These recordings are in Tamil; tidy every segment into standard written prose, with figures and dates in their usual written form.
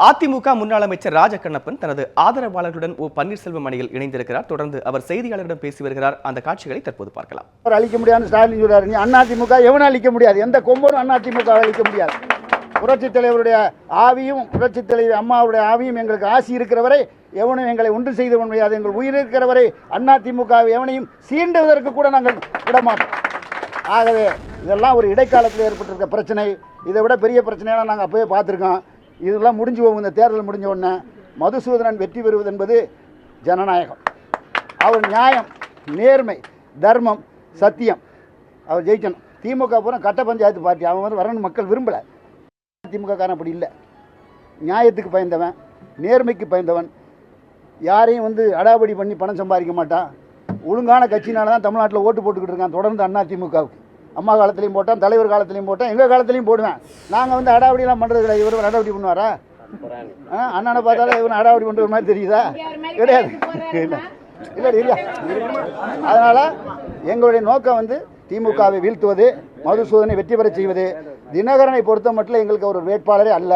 அதிமுக முன்னாள் அமைச்சர் ராஜகண்ணப்பன் தனது ஆதரவாளர்களுடன் பன்னீர்செல்வம் அணியில் இணைந்திருக்கிறார். தொடர்ந்து அவர் செய்தியாளர்களிடம் பேசி வருகிறார். அந்த காட்சிகளை தற்போது பார்க்கலாம். அழிக்க முடியாது ஸ்டாலின் சொல்றாரு. நீ அதிமுக எவனும் அழிக்க முடியாது, எந்த கொம்பனும் அதிமுக அழிக்க முடியாது. புரட்சித் தலைவருடைய ஆவியும் புரட்சித் தலைவர் அம்மாவுடைய ஆவியும் எங்களுக்கு ஆசி இருக்கிறவரை எவனும் எங்களை ஒன்று செய்து முடியாது. எங்கள் உயிர் இருக்கிறவரை அதிமுக எவனையும் சீண்டுவதற்கு கூட நாங்கள் விடமாட்டோம். ஆகவே இதெல்லாம் ஒரு இடைக்காலத்தில் ஏற்பட்டிருக்க பிரச்சனை. இதை விட பெரிய பிரச்சனையெல்லாம் நாங்கள் அப்போயே பார்த்துருக்கோம். இதெல்லாம் முடிஞ்சு போகும். இந்த தேர்தல் முடிஞ்ச உடனே மதுசூதனன் வெற்றி பெறுவது என்பது ஜனநாயகம். அவர் நியாயம், நேர்மை, தர்மம், சத்தியம், அவர் ஜெயிக்கணும். திமுக பூரா கட்ட பஞ்சாயத்து பார்ட்டி, அவன் வந்து வரணும் மக்கள் விரும்பலை. திமுக காரன் அப்படி இல்லை. நியாயத்துக்கு பயந்தவன், நேர்மைக்கு பயந்தவன், யாரையும் வந்து அடாபடி பண்ணி பணம் சம்பாதிக்க மாட்டான். ஒழுங்கான கட்சினால தான் தமிழ்நாட்டில் ஓட்டு போட்டுக்கிட்டு இருக்கான் தொடர்ந்து அதிமுகவுக்கு. அம்மா காலத்திலையும் போட்டான், தலைவர் காலத்திலையும் போட்டான், எங்கள் காலத்திலையும் போடுவேன். நாங்கள் வந்து அடாவடிலாம் பண்ணுறது கிடையாது. இவர் அடாவடி பண்ணுவாரா? அண்ணனை பார்த்தாலும் இவன் அடாவடி பண்ணுற மாதிரி தெரியுதா? கிடையாது. இல்லை இல்லையா? அதனால் எங்களுடைய நோக்கம் வந்து திமுகவை வீழ்த்துவது, மதுசூதனை வெற்றி பெற செய்வது. தினகரனை பொறுத்த மட்டும் எங்களுக்கு ஒரு வேட்பாளரே அல்ல.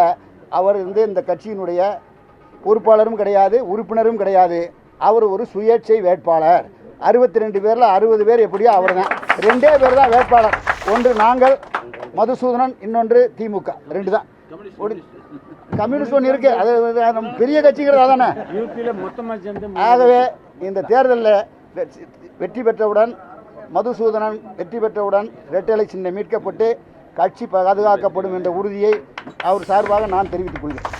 அவர் வந்து இந்த கட்சியினுடைய பொறுப்பாளரும் கிடையாது, உறுப்பினரும் கிடையாது. அவர் ஒரு சுயேட்சை வேட்பாளர். 62 பேரில் 60 பேர் எப்படியோ அவர் தான். 2 பேர் தான் வேட்பாளர். ஒன்று நாங்கள் மதுசூதனன், இன்னொன்று திமுக. 2 தான். கம்யூனிஸ்ட் ஒன்று இருக்கு, அது பெரிய கட்சிங்கிறது அதானே. ஆகவே இந்த தேர்தலில் வெற்றி பெற்றவுடன், மதுசூதனன் வெற்றி பெற்றவுடன் இரட்டை சின்னம் மீட்கப்பட்டு கட்சி பாதுகாக்கப்படும் என்ற உறுதியை அவர் சார்பாக நான் தெரிவித்துக் கொள்கிறேன்.